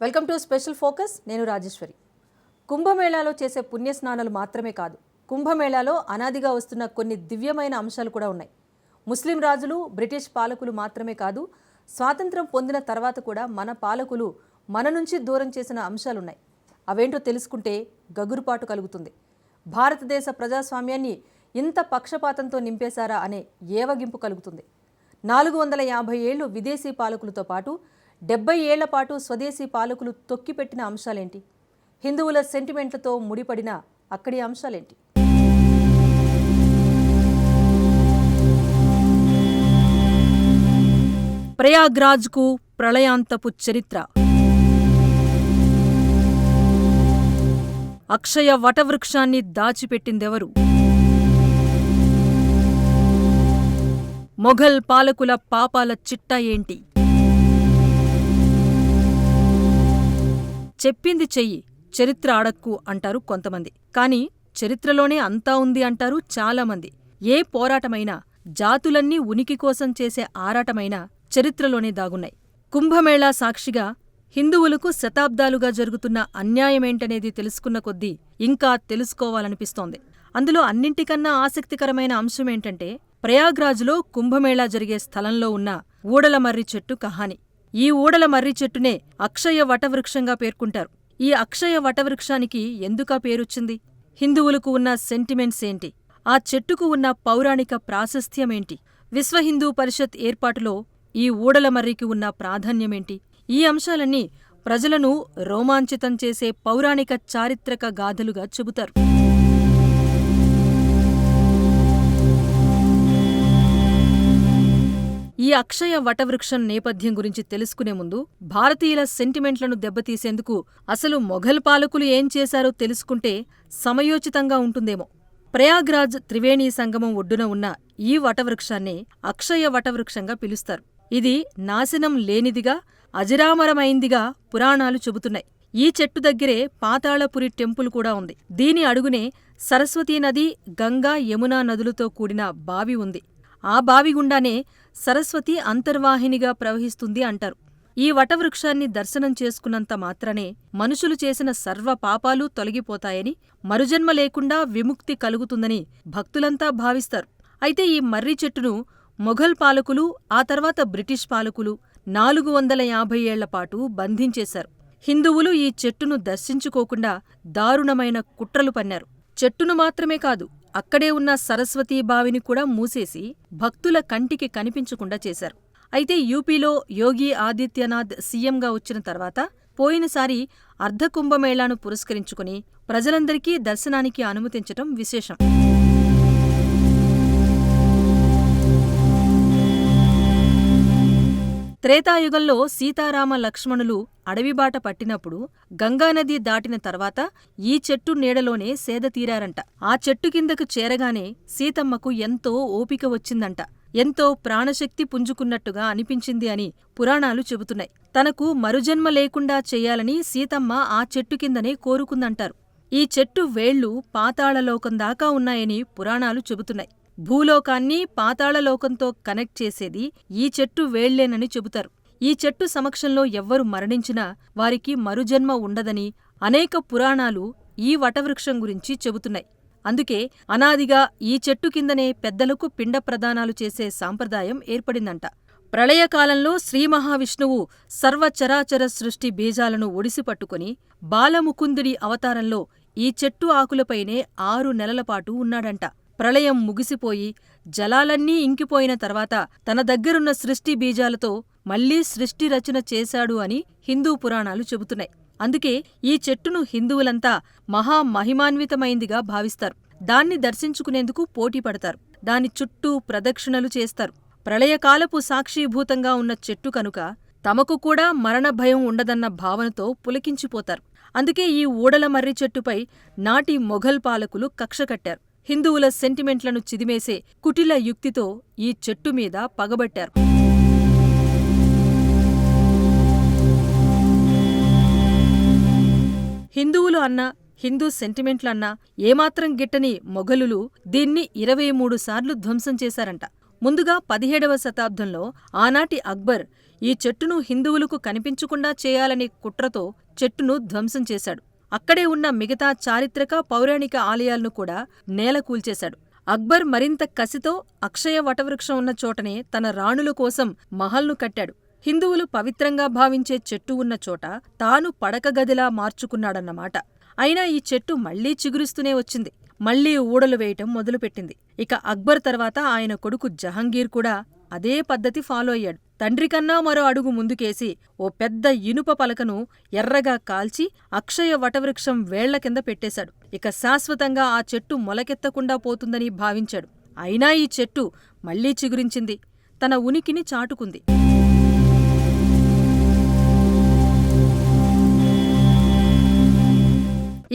Welcome to special focus. నేను రాజేశ్వరి. కుంభమేళాలో చేసే పుణ్యస్నానాలు మాత్రమే కాదు, కుంభమేళాలో అనాదిగా వస్తున్న కొన్ని దివ్యమైన అంశాలు కూడా ఉన్నాయి. ముస్లిం రాజులు, బ్రిటిష్ పాలకులు మాత్రమే కాదు, స్వాతంత్రం పొందిన తర్వాత కూడా మన పాలకులు మన నుంచి దూరం చేసిన అంశాలున్నాయి. అవేంటో తెలుసుకుంటే గగురుపాటు కలుగుతుంది. భారతదేశ ప్రజాస్వామ్యాన్ని ఇంత పక్షపాతంతో నింపేశారా అనే ఏవగింపు కలుగుతుంది. 450 ఏళ్లు విదేశీ పాలకులతో పాటు 70 ఏళ్ల పాటు స్వదేశీ పాలకులు తొక్కిపెట్టిన అంశాలేంటి? హిందువుల సెంటిమెంట్లతో ముడిపడిన అక్కడి అంశాలేంటి? ప్రయాగ్రాజ్కు ప్రళయాంతపు చరిత్ర. అక్షయ వటవృక్షాన్ని దాచిపెట్టిందెవరు? మొఘల్ పాలకుల పాపాల చిట్టా ఏంటి? చెప్పింది చెయ్యి, చరిత్ర అడక్కు అంటారు కొంతమంది. కాని చరిత్రలోనే అంతా ఉంది అంటారు చాలామంది. ఏ పోరాటమైనా, జాతులన్నీ ఉనికి కోసం చేసే ఆరాటమైనా చరిత్రలోనే దాగున్నాయి. కుంభమేళా సాక్షిగా హిందువులకు శతాబ్దాలుగా జరుగుతున్న అన్యాయమేంటనేది తెలుసుకున్న కొద్దీ ఇంకా తెలుసుకోవాలనిపిస్తోంది. అందులో అన్నింటికన్నా ఆసక్తికరమైన అంశమేంటంటే, ప్రయాగ్రాజ్లో కుంభమేళా జరిగే స్థలంలో ఉన్న ఊడలమర్రి చెట్టు కహాని. ఈ ఊడల మర్రి చెట్టునే అక్షయ వటవృక్షంగా పేర్కొంటారు. ఈ అక్షయ వటవృక్షానికి ఎందుకా పేరొచ్చింది? హిందువులకు ఉన్న సెంటిమెంట్స్ ఏంటి? ఆ చెట్టుకు ఉన్న పౌరాణిక ప్రాశస్త్యమేంటి? విశ్వ హిందూ పరిషత్ ఏర్పాటులో ఈ ఊడల మర్రికి ఉన్న ప్రాధాన్యమేంటి? ఈ అంశాలన్నీ ప్రజలను రోమాంచితం చేసే పౌరాణిక చారిత్రక గాథలుగా చెబుతారు. ఈ అక్షయ వటవృక్షం నేపథ్యం గురించి తెలుసుకునే ముందు భారతీయుల సెంటిమెంట్లను దెబ్బతీసేందుకు అసలు మొఘల్ పాలకులు ఏం చేశారో తెలుసుకుంటే సమయోచితంగా ఉంటుందేమో. ప్రయాగ్రాజ్ త్రివేణీ సంగమం ఒడ్డున ఉన్న ఈ వటవృక్షాన్నే అక్షయ వటవృక్షంగా పిలుస్తారు. ఇది నాశనం లేనిదిగా, అజరామరమైందిగా పురాణాలు చెబుతున్నాయి. ఈ చెట్టు దగ్గరే పాతాళపురి టెంపుల్ కూడా ఉంది. దీని అడుగునే సరస్వతీ నది, గంగా, యమునా నదులతో కూడిన బావి ఉంది. ఆ బావి గుండానే సరస్వతి అంతర్వాహినిగా ప్రవహిస్తుంది అంటారు. ఈ వటవృక్షాన్ని దర్శనం చేసుకున్నంత మాత్రనే మనుషులు చేసిన సర్వ పాపాలూ తొలగిపోతాయని, మరుజన్మ లేకుండా విముక్తి కలుగుతుందని భక్తులంతా భావిస్తారు. అయితే ఈ మర్రి చెట్టును మొఘల్ పాలకులు, ఆ తర్వాత బ్రిటిష్ పాలకులు 450 ఏళ్లపాటు బంధించేశారు. హిందువులు ఈ చెట్టును దర్శించుకోకుండా దారుణమైన కుట్రలు పన్నారు. చెట్టును మాత్రమే కాదు, అక్కడే ఉన్న సరస్వతీ బావిని కూడా మూసేసి భక్తుల కంటికి కనిపించకుండా చేశారు. అయితే యూపీలో యోగి ఆదిత్యనాథ్ సీఎంగా వచ్చిన తర్వాత పోయినసారి అర్ధకుంభమేళాను పురస్కరించుకుని ప్రజలందరికీ దర్శనానికి అనుమతించటం విశేషం. త్రేతాయుగంలో సీతారామ లక్ష్మణులు అడవిబాట పట్టినప్పుడు గంగానది దాటిన తర్వాత ఈ చెట్టు నీడలోనే సేద తీరారంట. ఆ చెట్టు కిందకు చేరగానే సీతమ్మకు ఎంతో ఓపిక వచ్చిందంట. ఎంతో ప్రాణశక్తి పుంజుకున్నట్టుగా అనిపించింది అని పురాణాలు చెబుతున్నాయి. తనకు మరుజన్మ లేకుండా చెయ్యాలని సీతమ్మ ఆ చెట్టు కిందనే కోరుకుందంటారు. ఈ చెట్టు వేళ్లు పాతాళలోకం దాకా ఉన్నాయని పురాణాలు చెబుతున్నాయి. భూలోకాన్ని పాతాళలోకంతో కనెక్ట్ చేసేది ఈ చెట్టు వేళ్లేనని చెబుతారు. ఈ చెట్టు సమక్షంలో ఎవ్వరు మరణించినా వారికి మరుజన్మ ఉండదని అనేక పురాణాలు ఈ వటవృక్షం గురించి చెబుతున్నాయి. అందుకే అనాదిగా ఈ చెట్టు కిందనే పెద్దలకు పిండ ప్రదానాలు చేసే సాంప్రదాయం ఏర్పడిందంట. ప్రళయకాలంలో శ్రీమహావిష్ణువు సర్వచరాచర సృష్టి బీజాలను ఒడిసిపట్టుకుని బాలముకుందుడి అవతారంలో ఈ చెట్టు ఆకులపైనే 6 నెలలపాటు ఉన్నాడంట. ప్రళయం ముగిసిపోయి జలాలన్నీ ఇంకిపోయిన తర్వాత తన దగ్గరున్న సృష్టి బీజాలతో మళ్లీ సృష్టి రచన చేశాడు అని హిందూ పురాణాలు చెబుతున్నాయి. అందుకే ఈ చెట్టును హిందువులంతా మహామహిమాన్వితమైందిగా భావిస్తారు. దాన్ని దర్శించుకునేందుకు పోటీ పడతారు. దాని చుట్టూ ప్రదక్షిణలు చేస్తారు. ప్రళయకాలపు సాక్షీభూతంగా ఉన్న చెట్టు కనుక తమకు కూడా మరణభయం ఉండదన్న భావనతో పులకించిపోతారు. అందుకే ఈ ఊడల మర్రి చెట్టుపై నాటి మొఘల్ పాలకులు కక్ష కట్టారు. హిందువుల సెంటిమెంట్లను చిదిమేసే కుటిల యుక్తితో ఈ చెట్టు మీద పగబట్టారు. హిందువులు అన్నా, హిందూ సెంటిమెంట్లన్నా ఏమాత్రం గిట్టని మొఘలులు దీన్ని 23 సార్లు ధ్వంసం చేశారంట. ముందుగా 17వ శతాబ్దంలో ఆనాటి అక్బర్ ఈ చెట్టును హిందువులకు కనిపించకుండా చేయాలనే కుట్రతో చెట్టును ధ్వంసం చేశాడు. అక్కడే ఉన్న మిగతా చారిత్రక, పౌరాణిక ఆలయాలను కూడా నేలకూల్చేశాడు. అక్బర్ మరింత కసితో అక్షయ వటవృక్షం ఉన్న చోటనే తన రాణుల కోసం మహల్ను కట్టాడు. హిందువులు పవిత్రంగా భావించే చెట్టు ఉన్న చోట తాను పడకగదిలా మార్చుకున్నాడన్నమాట. అయినా ఈ చెట్టు మళ్లీ చిగురిస్తూనే వచ్చింది. మళ్లీ ఊడలు వేయటం మొదలుపెట్టింది. ఇక అక్బర్ తర్వాత ఆయన కొడుకు జహంగీర్ కూడా అదే పద్ధతి ఫాలో అయ్యాడు. తండ్రికన్నా మరో అడుగు ముందుకేసి ఓ పెద్ద ఇనుప పలకను ఎర్రగా కాల్చి అక్షయ వటవృక్షం వేళ్ల కింద పెట్టేశాడు. ఇక శాశ్వతంగా ఆ చెట్టు మొలకెత్తకుండా పోతుందని భావించాడు. అయినా ఈ చెట్టు మళ్లీ చిగురించింది, తన ఉనికిని చాటుకుంది.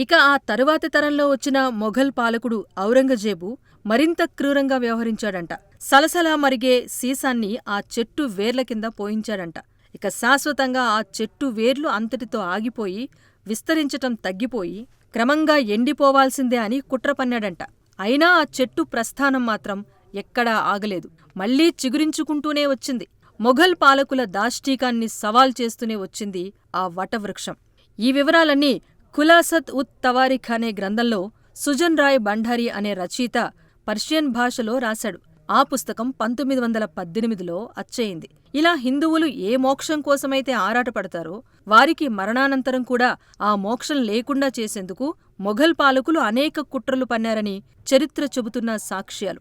ఇక ఆ తరువాతి తరంలో వచ్చిన మొఘల్ పాలకుడు ఔరంగజేబు మరింత క్రూరంగా వ్యవహరించాడంట. సలసలా మరిగే సీసాన్ని ఆ చెట్టు వేర్ల కింద పోయించాడంట. ఇక శాశ్వతంగా ఆ చెట్టు వేర్లు అంతటితో ఆగిపోయి విస్తరించటం తగ్గిపోయి క్రమంగా ఎండిపోవాల్సిందే అని కుట్ర పన్నాడంట. అయినా ఆ చెట్టు ప్రస్థానం మాత్రం ఎక్కడా ఆగలేదు, మళ్లీ చిగురించుకుంటూనే వచ్చింది. మొఘల్ పాలకుల దాష్టీకాన్ని సవాల్ చేస్తూనే వచ్చింది ఆ వటవృక్షం. ఈ వివరాలన్నీ ఖులాసత్ ఉత్ తవారిఖ్ అనే గ్రంథంలో సుజన్ రాయ్ బండారి అనే రచయిత పర్షియన్ భాషలో రాశాడు. ఆ పుస్తకం 1918లో అచ్చయింది. ఇలా హిందువులు ఏ మోక్షం కోసమైతే ఆరాటపడతారో వారికి మరణానంతరం కూడా ఆ మోక్షం లేకుండా చేసేందుకు మొఘల్ పాలకులు అనేక కుట్రలు పన్నారని చరిత్ర చెబుతున్న సాక్ష్యాలు.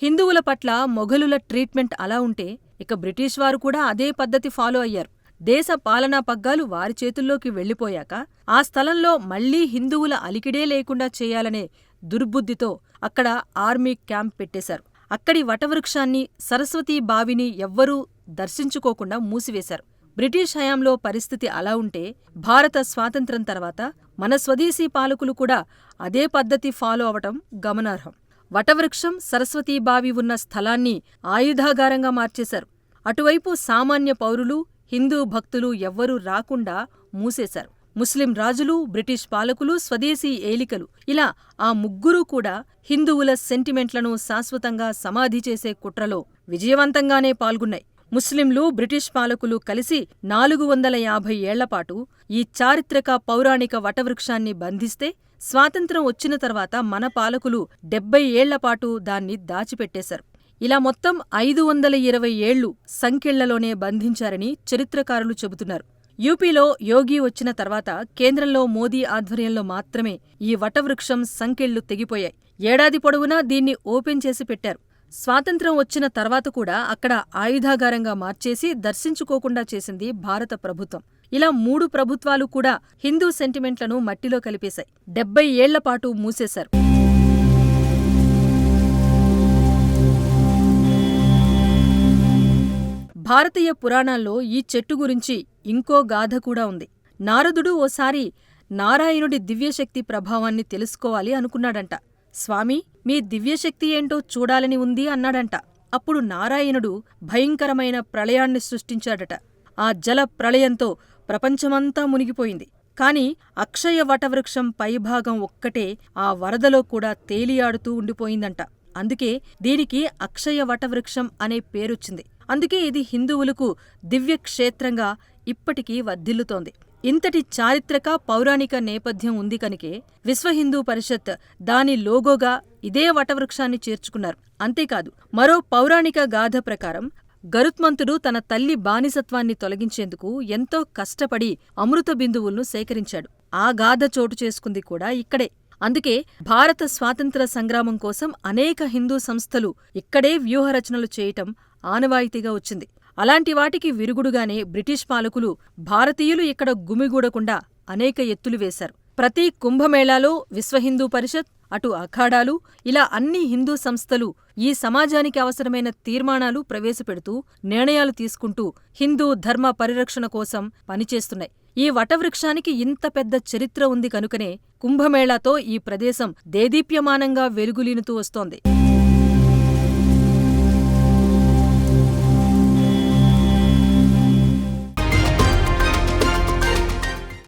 హిందువుల పట్ల మొఘలుల ట్రీట్మెంట్ అలా ఉంటే ఇక బ్రిటిష్ వారు కూడా అదే పద్ధతి ఫాలో అయ్యారు. దేశ పాలనా పగ్గాలు వారి చేతుల్లోకి వెళ్లిపోయాక ఆ స్థలంలో మళ్లీ హిందువుల అలికిడే లేకుండా చేయాలనే దుర్బుద్ధితో అక్కడ ఆర్మీ క్యాంప్ పెట్టేశారు. అక్కడి వటవృక్షాన్ని, సరస్వతీ బావిని ఎవ్వరూ దర్శించుకోకుండా మూసివేశారు. బ్రిటిష్ హయాంలో పరిస్థితి అలా ఉంటే భారత స్వాతంత్ర్యం తర్వాత మన స్వదేశీ పాలకులు కూడా అదే పద్ధతి ఫాలో అవటం గమనార్హం. వటవృక్షం, సరస్వతీబావి ఉన్న స్థలాన్ని ఆయుధాగారంగా మార్చేశారు. అటువైపు సామాన్య పౌరులు, హిందూ భక్తులు ఎవ్వరూ రాకుండా మూసేశారు. ముస్లిం రాజులు, బ్రిటిష్ పాలకులు, స్వదేశీ ఏలికలు ఇలా ఆ ముగ్గురూ కూడా హిందువుల సెంటిమెంట్లను శాశ్వతంగా సమాధి చేసే కుట్రలో విజయవంతంగానే పాల్గొన్నాయి. ముస్లింలు, బ్రిటిష్ పాలకులు కలిసి 450 ఏళ్లపాటు ఈ చారిత్రక పౌరాణిక వటవృక్షాన్ని బంధిస్తే స్వాతంత్ర్యం వచ్చిన తర్వాత మన పాలకులు 70 ఏళ్లపాటు దాన్ని దాచిపెట్టేశారు. ఇలా మొత్తం 520 ఏళ్లు సంకెళ్లలోనే బంధించారని చరిత్రకారులు చెబుతున్నారు. యూపీలో యోగి వచ్చిన తర్వాత కేంద్రంలో మోదీ ఆధ్వర్యంలో మాత్రమే ఈ వటవృక్షం సంకెళ్లు తెగిపోయాయి. ఏడాది పొడవునా దీన్ని ఓపెన్ చేసి పెట్టారు. స్వాతంత్ర్యం వచ్చిన తర్వాత కూడా అక్కడ ఆయుధాగారంగా మార్చేసి దర్శించుకోకుండా చేసింది భారత ప్రభుత్వం. ఇలా 3 ప్రభుత్వాలు కూడా హిందూ సెంటిమెంట్లను మట్టిలో కలిపేశాయి. 70 ఏళ్లపాటు మూసేశారు. భారతీయ పురాణాల్లో ఈ చెట్టు గురించి ఇంకో గాథ కూడా ఉంది. నారదుడు ఓసారి నారాయణుడి దివ్యశక్తి ప్రభావాన్ని తెలుసుకోవాలి అనుకున్నాడంట. స్వామీ, మీ దివ్యశక్తి ఏంటో చూడాలని ఉంది అన్నాడంట. అప్పుడు నారాయణుడు భయంకరమైన ప్రళయాన్ని సృష్టించాడట. ఆ జల ప్రళయంతో ప్రపంచమంతా మునిగిపోయింది. కాని అక్షయ వటవృక్షం పైభాగం ఒక్కటే ఆ వరదలో కూడా తేలియాడుతూ ఉండిపోయిందంట. అందుకే దీనికి అక్షయ వటవృక్షం అనే పేరొచ్చింది. అందుకే ఇది హిందువులకు దివ్యక్షేత్రంగా ఇప్పటికీ వర్ధిల్లుతోంది. ఇంతటి చారిత్రక, పౌరాణిక నేపథ్యం ఉంది కనుకే విశ్వహిందూ పరిషత్ దాని లోగోగా ఇదే వటవృక్షాన్ని చేర్చుకున్నారు. అంతేకాదు, మరో పౌరాణిక గాథ ప్రకారం గరుత్మంతుడు తన తల్లి బానిసత్వాన్ని తొలగించేందుకు ఎంతో కష్టపడి అమృత బిందువులను సేకరించాడు. ఆ గాథ చోటు చేసుకుంది కూడా ఇక్కడే. అందుకే భారత స్వాతంత్ర సంగ్రామం కోసం అనేక హిందూ సంస్థలు ఇక్కడే వ్యూహరచనలు చేయటం ఆనవాయితీగా వచ్చింది. అలాంటి వాటికి విరుగుడుగానే బ్రిటిష్ పాలకులు భారతీయులు ఇక్కడ గుమిగూడకుండా అనేక ఎత్తులు వేశారు. ప్రతి కుంభమేళాలో విశ్వహిందూ పరిషత్, అటు అఖాడాలు, ఇలా అన్ని హిందూ సంస్థలు ఈ సమాజానికి అవసరమైన తీర్మానాలు ప్రవేశపెడుతూ, నిర్ణయాలు తీసుకుంటూ హిందూ ధర్మ పరిరక్షణ కోసం పనిచేస్తున్నాయి. ఈ వటవృక్షానికి ఇంత పెద్ద చరిత్ర ఉంది కనుకనే కుంభమేళాతో ఈ ప్రదేశం దేదీప్యమానంగా వెలుగులీనుతూ వస్తోంది.